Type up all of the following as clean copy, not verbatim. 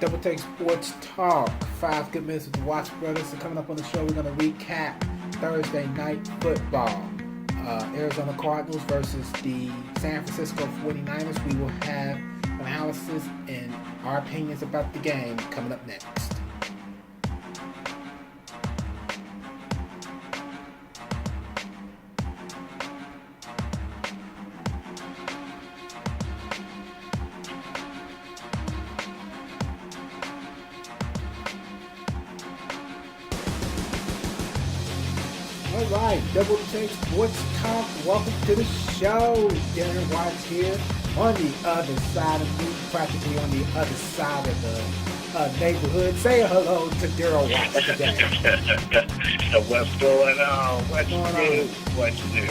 Double Take Sports Talk. 5 good minutes with the Watts Brothers. And coming up on the show, we're going to recap Thursday night football. Arizona Cardinals versus the San Francisco 49ers. We will have analysis and our opinions about the game coming up next. Alright, Double Take Sports Talk. Welcome to the show. Darren Watts here on the other side of me, practically on the other side of the neighborhood. Say hello to Daryl Watts today. What's going on? What's new? What's new?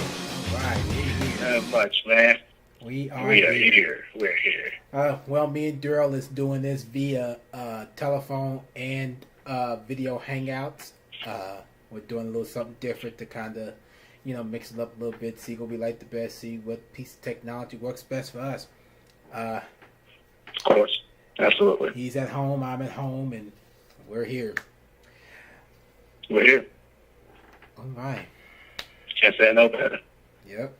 Alright, Not much, man. We are here. We're here. Well, me and Daryl is doing this via telephone and video hangouts. We're doing a little something different to kind of, mix it up a little bit, see what we like the best, see what piece of technology works best for us. Of course. Absolutely. He's at home, I'm at home, and we're here. We're here. All right. Can't say no better. Yep.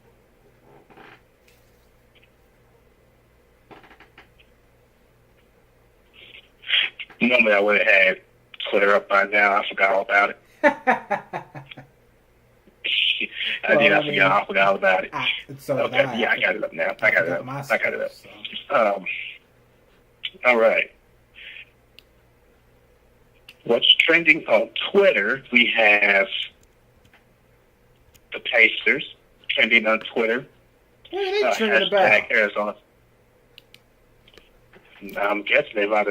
Normally I would have had Twitter up by now. I forgot all about it. I forgot all about it. Okay, I got it up now. I got it up. So. All right. What's trending on Twitter? We have the Pacers trending on Twitter. What are they trending about? Arizona. I'm guessing they about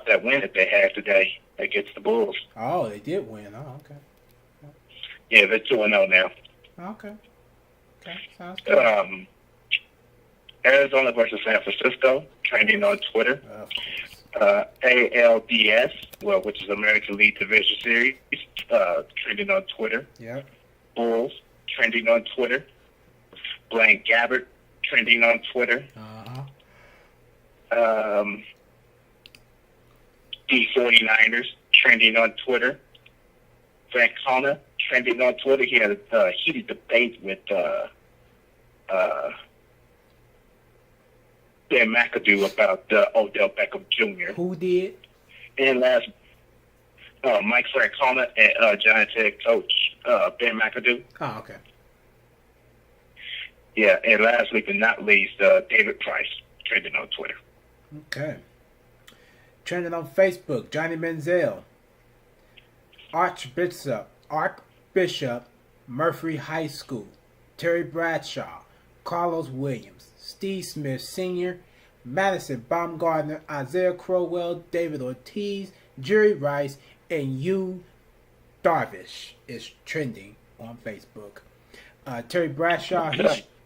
that win that they had today against the Bulls. Oh, they did win. Oh, okay. Yeah, they're 2-0 now. Okay. Sounds good. Arizona versus San Francisco, trending on Twitter. ALDS, which is American League Division Series, trending on Twitter. Yep. Bulls, trending on Twitter. Blaine Gabbert, trending on Twitter. The 49ers, trending on Twitter. Frank Connor, trending on Twitter. He had a heated debate with Dan McAdoo about Odell Beckham Jr. Who did? And last, Mike Francona and Giants head coach Ben McAdoo. Oh, okay. Yeah, and last week but not least, David Price, trending on Twitter. Okay. Trending on Facebook, Johnny Manziel. Archbishop Murphy High School, Terry Bradshaw, Carlos Williams, Steve Smith Sr., Madison Baumgartner, Isaiah Crowell, David Ortiz, Jerry Rice, and Yu Darvish is trending on Facebook. Terry Bradshaw,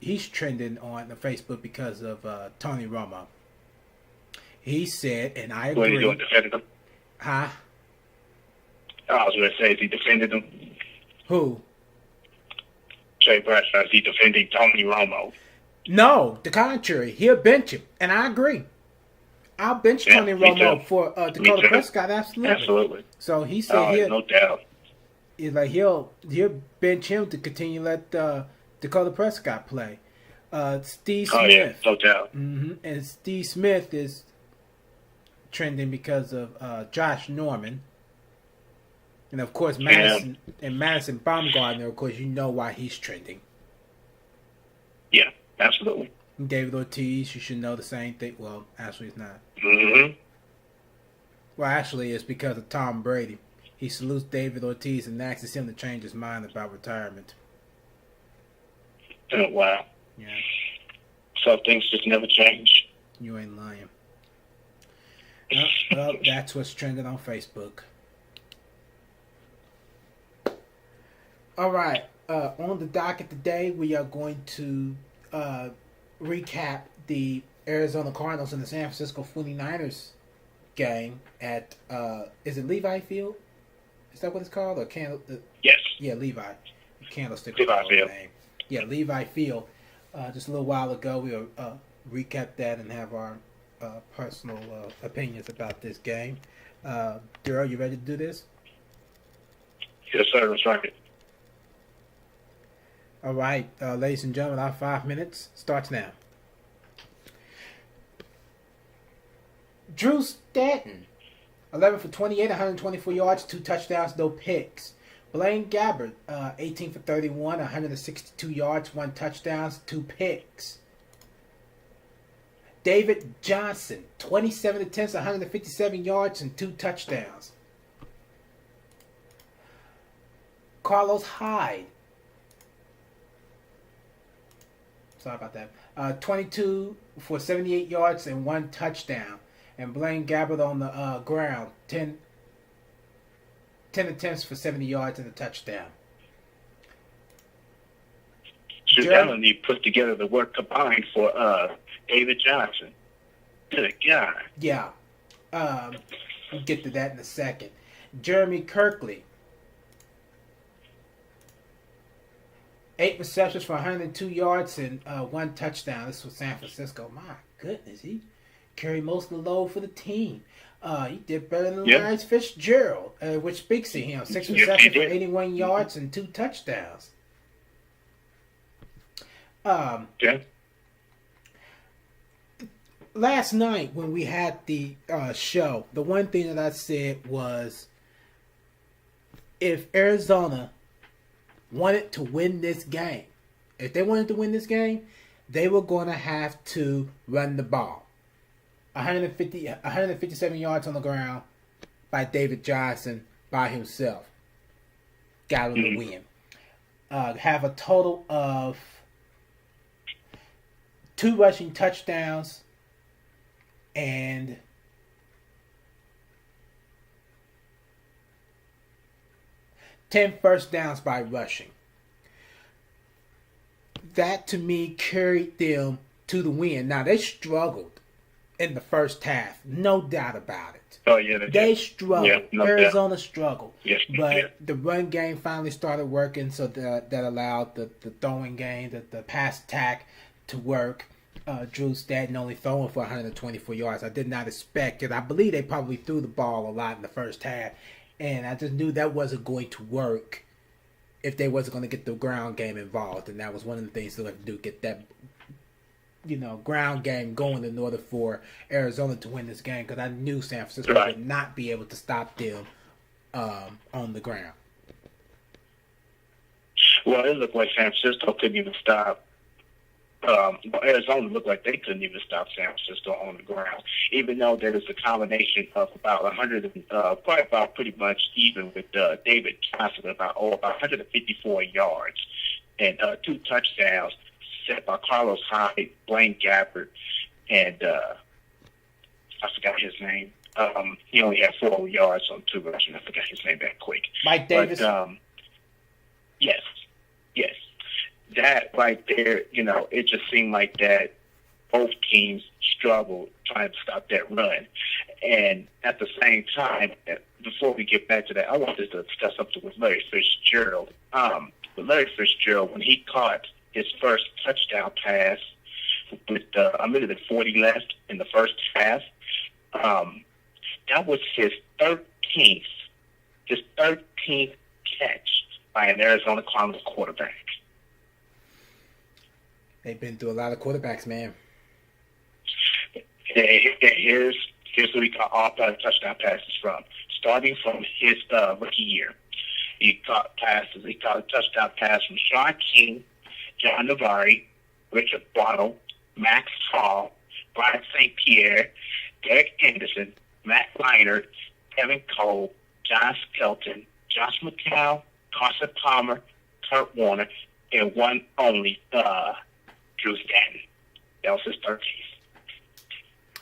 he's trending on the Facebook because of Tony Romo. He said, and I agree. What are you doing, defending him? Huh? I was going to say, is he defending him? Who? Terry Bradshaw, is he defending Tony Romo? No, the contrary. He'll bench him, and I agree. I'll bench Tony Romo for Dakota Prescott, absolutely. So he said no doubt. He's like he'll bench him to continue to let Dakota Prescott play. Steve Smith. Oh yeah, no doubt. Mm-hmm. And Steve Smith is trending because of Josh Norman. And of course Madison Baumgartner, of course, you know why he's trending. Yeah, absolutely. David Ortiz, you should know the same thing. Well, actually, it's not. Mm-hmm. Well, actually, it's because of Tom Brady. He salutes David Ortiz and asks him to change his mind about retirement. Oh, wow. Yeah. So things just never change. You ain't lying. Well, that's what's trending on Facebook. All right. On the docket today, we are going to recap the Arizona Cardinals and the San Francisco 49ers game at, is it Levi Field? Is that what it's called? Or Yes. Yeah, Levi. Candlestick. Levi Field. Name. Yeah, Levi Field. just a little while ago. We'll recap that and have our personal opinions about this game. Daryl, you ready to do this? Yes, sir. That's right. All right, ladies and gentlemen, our 5 minutes starts now. Drew Stanton, 11 for 28, 124 yards, 2 touchdowns, no picks. Blaine Gabbert, 18 for 31, 162 yards, 1 touchdown, 2 picks. David Johnson, 27 attempts, 157 yards, and 2 touchdowns. Carlos Hyde, sorry about that, 22 for 78 yards and 1 touchdown. And Blaine Gabbert on the ground, 10 attempts for 70 yards and a touchdown. Definitely put together the work combined for David Johnson. Good guy. Yeah. We'll get to that in a second. Jeremy Kirkley, 8 receptions for 102 yards and 1 touchdown. This was San Francisco. My goodness, he carried most of the load for the team. He did better than Lawrence Fitzgerald, which speaks to him. 6 receptions for 81 yards and 2 touchdowns. Last night when we had the show, the one thing that I said was, if Arizona wanted to win this game, if they wanted to win this game, they were going to have to run the ball. 157 yards on the ground by David Johnson by himself. Got him the win. Have a total of 2 rushing touchdowns and 10 first downs by rushing. That to me carried them to the win. Now they struggled in the first half, no doubt about it. Oh yeah, they struggled. Yeah, no Arizona doubt. struggled. Yes, but the run game finally started working, so that allowed the throwing game, the pass attack to work. Drew Stanton only throwing for 124 yards. I did not expect it. I believe they probably threw the ball a lot in the first half, and I just knew that wasn't going to work if they wasn't going to get the ground game involved, and that was one of the things they had to do, get that ground game going in order for Arizona to win this game, because I knew San Francisco would not be able to stop them on the ground. Well, it looked like San Francisco couldn't even stop. Arizona looked like they couldn't even stop San Francisco on the ground, even though there was a combination of about 100, probably about pretty much even with David Johnson, about 154 yards and 2 touchdowns set by Carlos Hyde, Blaine Gabbert, and I forgot his name. He only had 4 yards on 2 rushing. I forgot his name that quick. Mike Davis. But, yes. That right there, it just seemed like that both teams struggled trying to stop that run. And at the same time, before we get back to that, I wanted to discuss something with Larry Fitzgerald. With Larry Fitzgerald, when he caught his first touchdown pass with a minute and 40 left in the first half, that was his 13th catch by an Arizona Cardinals quarterback. They've been through a lot of quarterbacks, man. Here's where he got all touchdown passes from. Starting from his rookie year, he caught passes. He caught a touchdown pass from Sean King, John Navarre, Richard Bottle, Max Hall, Brian St. Pierre, Derek Anderson, Matt Leinart, Kevin Cole, John Skelton, Josh McCown, Carson Palmer, Kurt Warner, and one only Drew Stanton. That was his 13th.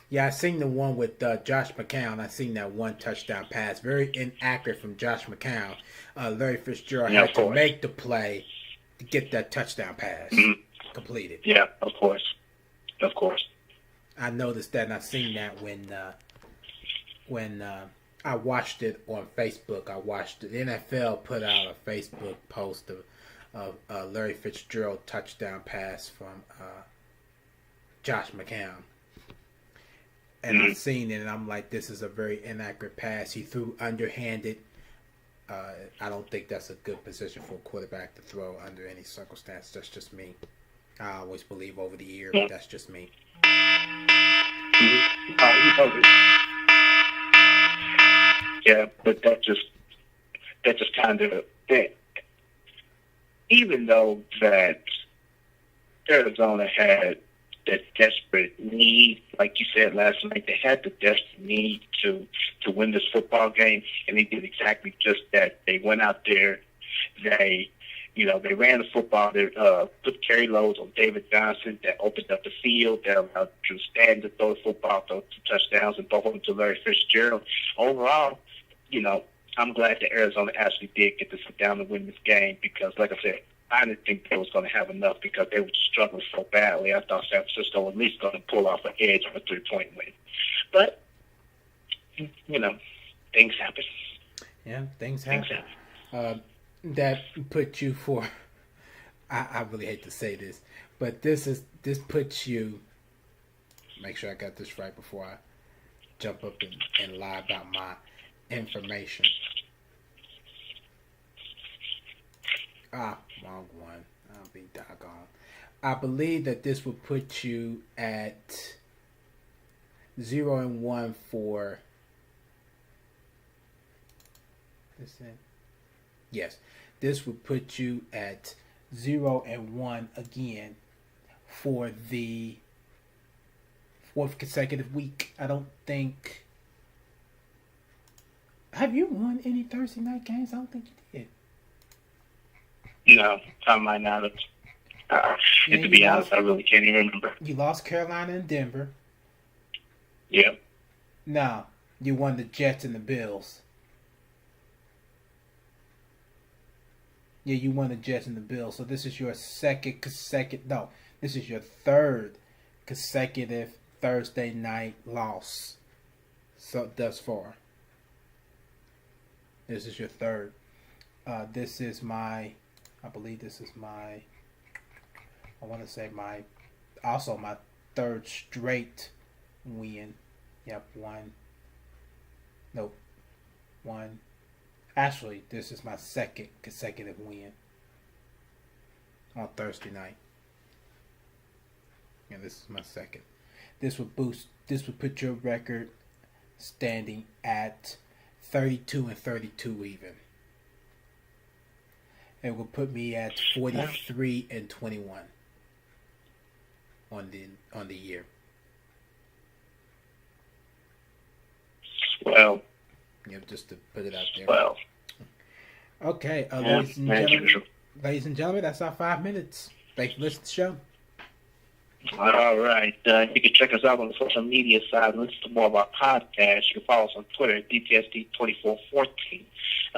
Yeah, I seen the one with Josh McCown. I seen that one touchdown pass. Very inaccurate from Josh McCown. Larry Fitzgerald had to make the play to get that touchdown pass completed. Yeah, of course. I noticed that, and I seen that when I watched it on Facebook. The NFL put out a Facebook post Larry Fitzgerald touchdown pass from Josh McCown. And I've seen it, and I'm like, this is a very inaccurate pass. He threw underhanded. I don't think that's a good position for a quarterback to throw under any circumstance. That's just me. I always believe over the year, but that's just me. Yeah, but that just kind of it. Even though that Arizona had that desperate need, like you said last night, they had the desperate need to win this football game, and they did exactly just that. They went out there, they ran the football. They put carry loads on David Johnson that opened up the field, that allowed Drew Stanton to throw the football, throw 2 touchdowns, and both of them to Larry Fitzgerald. Overall, I'm glad that Arizona actually did get to sit down and win this game because, like I said, I didn't think they was going to have enough because they were struggling so badly. I thought San Francisco was at least going to pull off an edge on a 3-point win. But, things happen. Yeah, things happen. That put you for, I really hate to say this, but this puts you, make sure I got this right before I jump up and lie about my information. Wrong one. I'll be doggone. I believe that this would put you at 0-1 for this thing. Yes, this would put you at 0-1 again for the 4th consecutive week. I don't think. Have you won any Thursday night games? I don't think you did. No, I might not have. And to be honest, I really can't even remember. You lost Carolina and Denver. Yeah. No, you won the Jets and the Bills. Yeah, you won the Jets and the Bills. So this is your this is your 3rd consecutive Thursday night loss. So thus far. This is your 3rd. I believe this is my 3rd straight win. Yep, 1. Nope. 1. Actually, this is my 2nd consecutive win on Thursday night. Yeah, this is my 2nd. This would put your record standing at 32-32 even. It will put me at 43-21 on the year. Well, just to put it out there. Well, okay, ladies and gentlemen, that's our 5 minutes. Thanks for listening to the show. All right. You can check us out on the social media side and listen to more of our podcasts. You can follow us on Twitter at DTSD2414.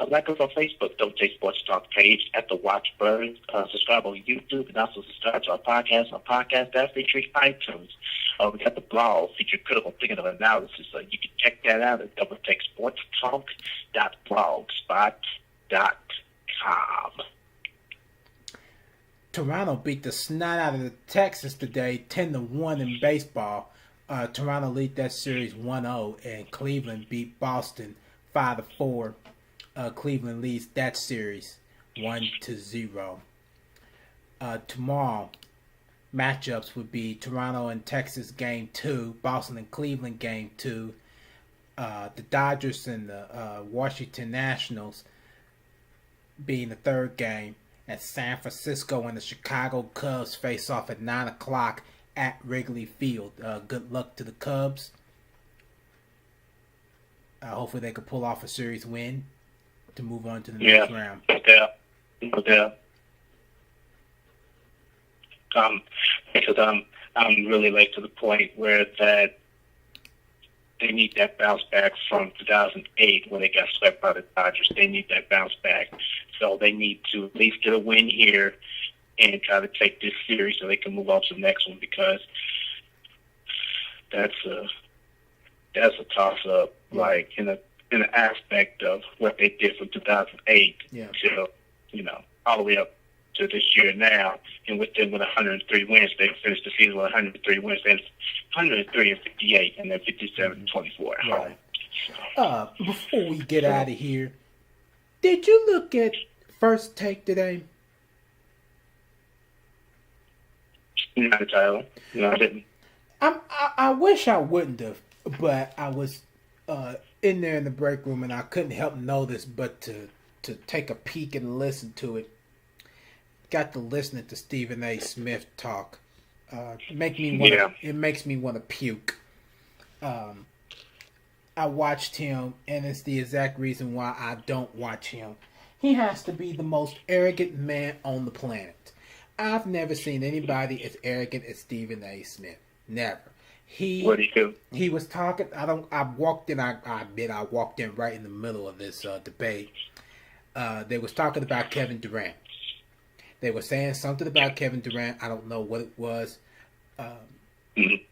Like us on Facebook, Don't Take Sports Talk page at the Watch Bird. Subscribe on YouTube and also subscribe to our podcast on Podcast App featuring iTunes. We got the blog featuring critical thinking of analysis. You can check that out at doubleTakeSportsTalk.blogspot.com. Toronto beat the snot out of the Texans today, 10-1 in baseball. Toronto lead that series 1-0, and Cleveland beat Boston 5-4. Cleveland leads that series 1-0. Tomorrow, matchups would be Toronto and Texas game 2, Boston and Cleveland game 2, the Dodgers and the Washington Nationals being the 3rd game, and San Francisco and the Chicago Cubs face off at 9 o'clock at Wrigley Field. Good luck to the Cubs. Hopefully they can pull off a series win to move on to the next round. Yeah. Because I'm really late to the point where that they need that bounce back from 2008 when they got swept by the Dodgers. They need that bounce back. So they need to at least get a win here and try to take this series so they can move on to the next one, because that's a toss-up, like in an aspect of what they did from 2008 to, all the way up to this year now, and with them with 103 wins, they finished the season with 103 wins, and 103 and 58, and then 57 and 24 at home. Right. Before we get out of here, did you look at First Take today? Not entirely. No, I didn't. I wish I wouldn't have, but I was in there in the break room and I couldn't help notice but to take a peek and listen to it. Got to listening to Stephen A. Smith talk. It makes me want to puke. I watched him, and it's the exact reason why I don't watch him. He has to be the most arrogant man on the planet. I've never seen anybody as arrogant as Stephen A. Smith. Never. What did he do? He was talking. I walked in. I admit I walked in right in the middle of this debate. They was talking about Kevin Durant. They were saying something about Kevin Durant. I don't know what it was.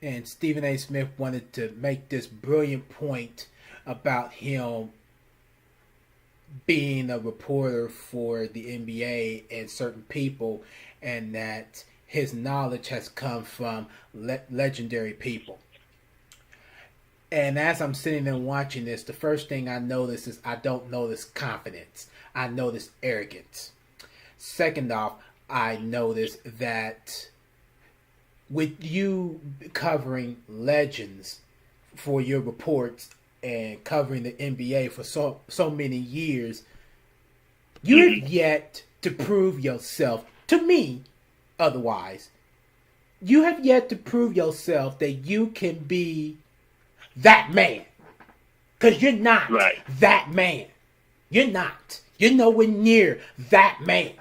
And Stephen A. Smith wanted to make this brilliant point about him being a reporter for the NBA and certain people, and that his knowledge has come from legendary people. And as I'm sitting there watching this, the first thing I notice is I don't notice confidence. I notice arrogance. Second off, I notice that with you covering legends for your reports and covering the NBA for so many years, you have yet to prove yourself to me otherwise. You have yet to prove yourself that you can be that man. Because you're not that man. You're not. You're nowhere near that man.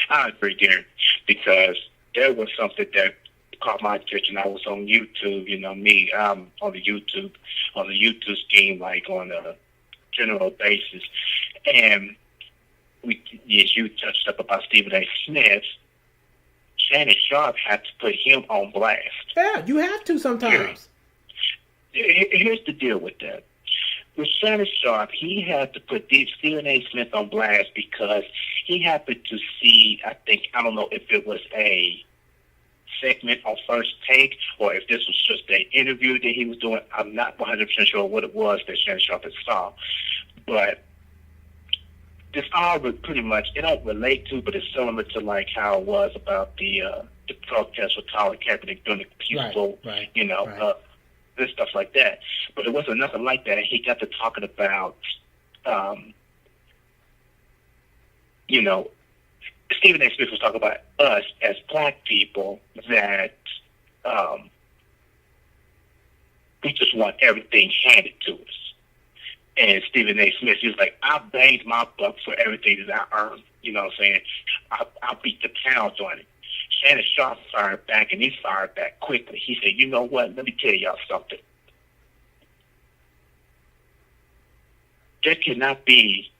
I agree, Darren, because there was something that caught my attention. I was on YouTube, on the YouTube scheme, like on a general basis. And you touched up about Stephen A. Smith. Shannon Sharpe had to put him on blast. Yeah, you have to sometimes. Here's the deal with that. With Shannon Sharpe, he had to put Stephen A. Smith on blast because he happened to see, I don't know if it was a segment on First Take or if this was just an interview that he was doing. I'm not 100% sure what it was that Shannon Sharpe had saw. But this all pretty much, it don't relate to, but it's similar to like how it was about the protest with Colin Kaepernick doing the peaceful, this stuff like that. But it wasn't nothing like that. He got to talking about, Stephen A. Smith was talking about us as black people that we just want everything handed to us. And Stephen A. Smith, he was like, I banged my buck for everything that I earned. You know what I'm saying? I beat the pounds on it. Shannon Sharpe fired back, and he fired back quickly. He said, you know what? Let me tell y'all something. There cannot be,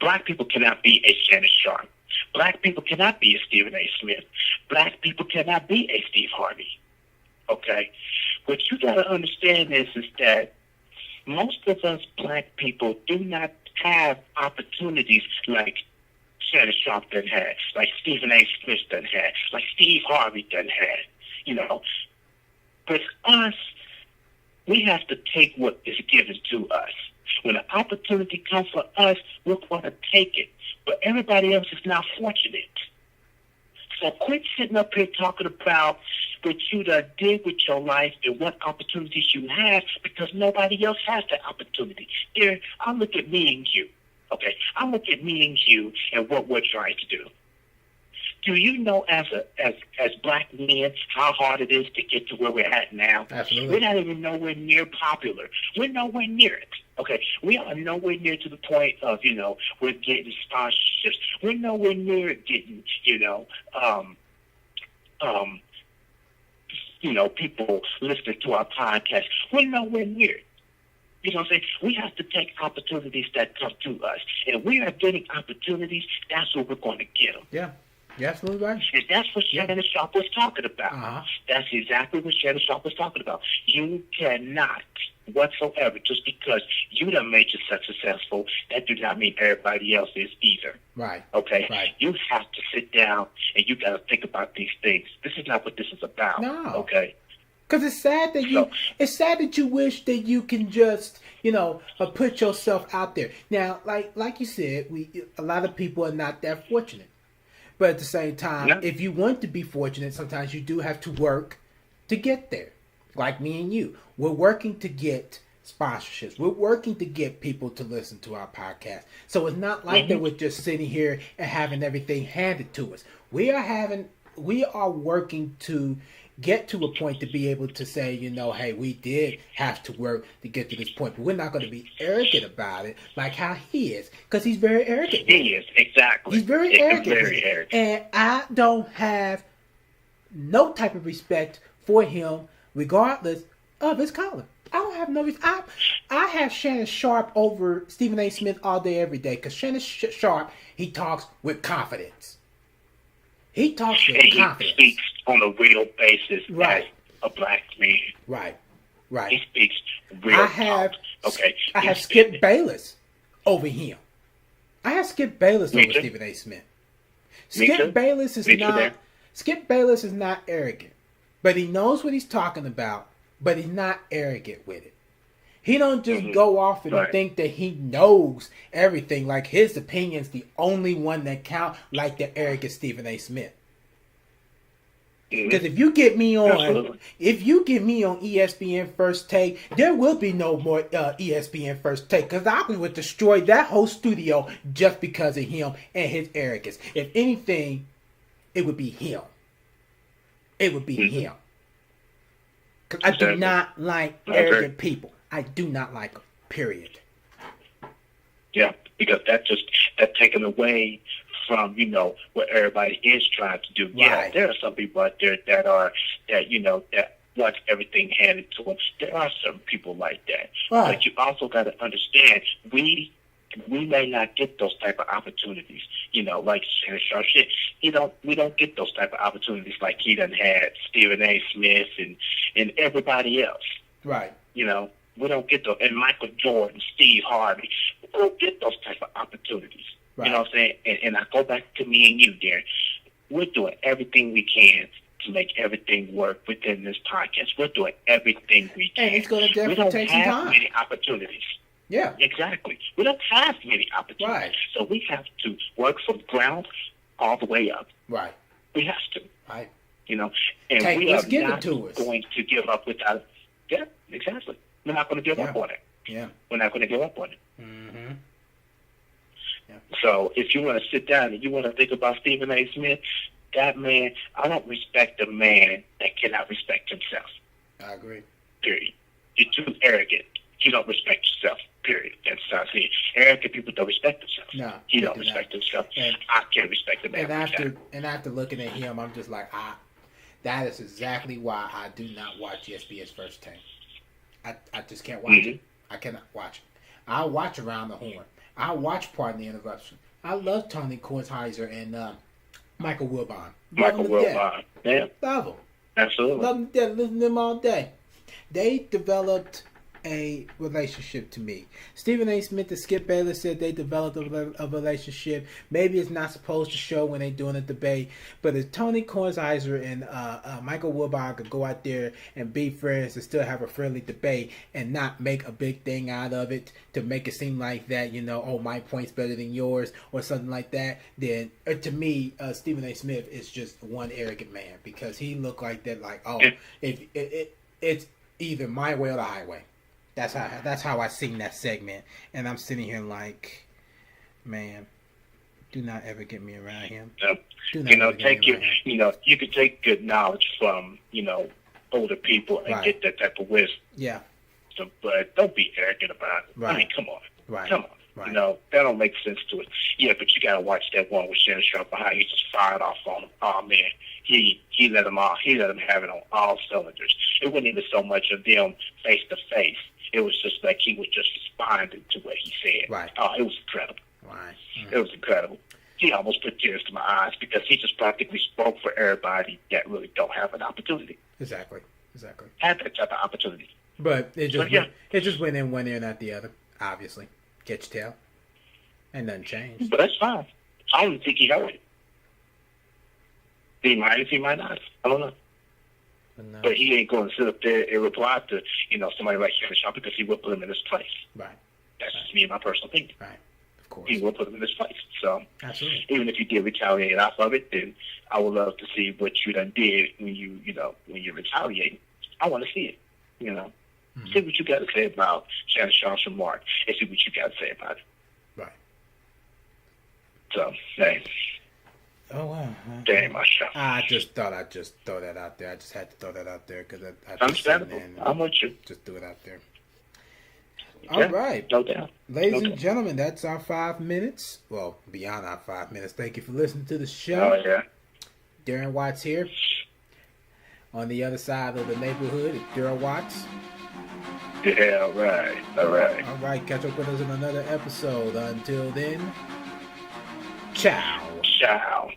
black people cannot be a Shannon Sharpe. Black people cannot be a Stephen A. Smith. Black people cannot be a Steve Harvey. Okay? What you got to understand is that most of us black people do not have opportunities like Shannon Sharpe done had, like Stephen A. Smith done had, like Steve Harvey done had, But us, we have to take what is given to us. When an opportunity comes for us, we're going to take it. But everybody else is not fortunate. So quit sitting up here talking about what you done did with your life and what opportunities you have, because nobody else has that opportunity. Here, I look at me and you. Okay, I look at me and you and what we're trying to do. Do you know as black men how hard it is to get to where we're at now? Absolutely. We're not even nowhere near popular. We're nowhere near it. Okay, we are nowhere near to the point of, we're getting sponsorships. We're nowhere near getting, people listening to our podcast. We're nowhere near it. You know what I'm saying? We have to take opportunities that come to us. And if we are getting opportunities, that's what we're going to get them. Yeah, you're absolutely right. And that's what Shannon Sharpe was talking about. Uh-huh. That's exactly what Shannon Sharpe was talking about. You cannot whatsoever. Just because you done made yourself successful, that do not mean everybody else is either. Right. Okay? Right. You have to sit down and you got to think about these things. This is not what this is about. No. Okay? Because it's sad that you wish that you can just, put yourself out there. Now, like you said, a lot of people are not that fortunate. But at the same time, if you want to be fortunate, sometimes you do have to work to get there. Like me and you. We're working to get sponsorships. We're working to get people to listen to our podcast. So it's not like that we're just sitting here and having everything handed to us. We are working to get to a point to be able to say, hey, we did have to work to get to this point, but we're not going to be arrogant about it like how he is, because he's very arrogant. He is, exactly. He's very arrogant. Very arrogant. And I don't have no type of respect for him, regardless of his color. I don't have no respect. I have Shannon Sharpe over Stephen A. Smith all day, every day, because Shannon Sharpe, he talks with confidence. He talks with confidence. He speaks on a real basis as a black man. Right. He speaks real talk. Okay. I have Skip Bayless over him. I have Skip Bayless over Stephen A. Smith. Skip Bayless is not arrogant, but he knows what he's talking about, but he's not arrogant with it. He don't just go off and think that he knows everything, like his opinion's the only one that count, like the arrogant Stephen A. Smith. Because if you get me on ESPN First Take, there will be no more ESPN First Take, because I would destroy that whole studio just because of him and his arrogance. If anything, it would be him. It would be him. Because I do not like arrogant people. I do not like them, period. Yeah, because that's taken away from, what everybody is trying to do. Right. Yeah, there are some people out there that want everything handed to them. There are some people like that. Right. But you also got to understand, we may not get those type of opportunities, like Shannon Sharpe shit. We don't get those type of opportunities like he done had Stephen A. Smith and everybody else. Right. We don't get those, and Michael Jordan, Steve Harvey. We don't get those type of opportunities. Right. You know what I'm saying? And I go back to me and you, Darren. We're doing everything we can to make everything work within this podcast. We're doing everything we can. And it's going to definitely take some time. We don't have many opportunities. Yeah. Exactly. We don't have many opportunities. Right. So we have to work from ground all the way up. Right. We have to. Right. And hey, we are not going to give up without it. Yeah, exactly. We're not going to give up on it. Yeah. We're not going to give up on it. Mm-hmm. Yeah. So if you want to sit down and you want to think about Stephen A. Smith, that man, I don't respect a man that cannot respect himself. I agree. Period. You're too arrogant. You don't respect yourself. Period. That's how I see it. Arrogant people don't respect themselves. No. He don't respect himself. I can't respect a man. And after looking at him, I'm just like, that is exactly why I do not watch ESPN's First Take. I just can't watch it. I cannot watch it. I'll watch Around the Horn. I'll watch Pardon the Interruption. I love Tony Kornheiser and Michael Wilbon. Michael Wilbon. Yeah. Love them. Absolutely. Love them to death. Listen to them all day. They developed a relationship to me. Stephen A. Smith and Skip Bayless said they developed a relationship. Maybe it's not supposed to show when they're doing a debate, but if Tony Kornheiser and Michael Wilbon could go out there and be friends and still have a friendly debate and not make a big thing out of it to make it seem like that, my point's better than yours or something like that, then to me, Stephen A. Smith is just one arrogant man, because he looked like that, like, if it's either my way or the highway. That's how I seen that segment, and I'm sitting here like, man, do not ever get me around him. You can take good knowledge from older people and get that type of wisdom. Yeah. But don't be arrogant about it. Right. I mean, come on. Right. Come on. Right. That don't make sense to it. Yeah, but you gotta watch that one with Shannon Sharpe, how he just fired off on him. Oh man, he let him have it on all cylinders. It wasn't even so much of them face to face. It was just like he was just responding to what he said. Right. Oh, it was incredible. Right. It was incredible. He almost put tears to my eyes, because he just practically spoke for everybody that really don't have an opportunity. Exactly. Have that type of opportunity. But it just But, yeah. it just went in one ear, not the other. Obviously, catch your tail, and nothing changed. But that's fine. I don't think he heard it. He might not. I don't know. No. But he ain't going to sit up there and reply to, somebody like Shannon Sharp because he will put him in his place. Right. That's just me and my personal opinion. Right. Of course. He will put him in his place. So Absolutely. even if you did retaliate off of it, then I would love to see what you done did when you retaliate. I want to see it. Mm-hmm. See what you got to say about Shannon Sharp's remark and see what you got to say about it. Right. So, hey. Oh, wow. Damn, my show. I just thought I'd just throw that out there. I just had to throw that out there because I Understandable. I'm with you. Just threw it out there. Yeah, All right. No doubt. Ladies No and doubt. gentlemen, that's our 5 minutes. Well, beyond our 5 minutes. Thank you for listening to the Oh, show. yeah. Darren Watts here. On the other side of the neighborhood, it's Darren Watts. Yeah, all right. All right. All right, catch up with us in another episode. Until then, ciao. Ciao.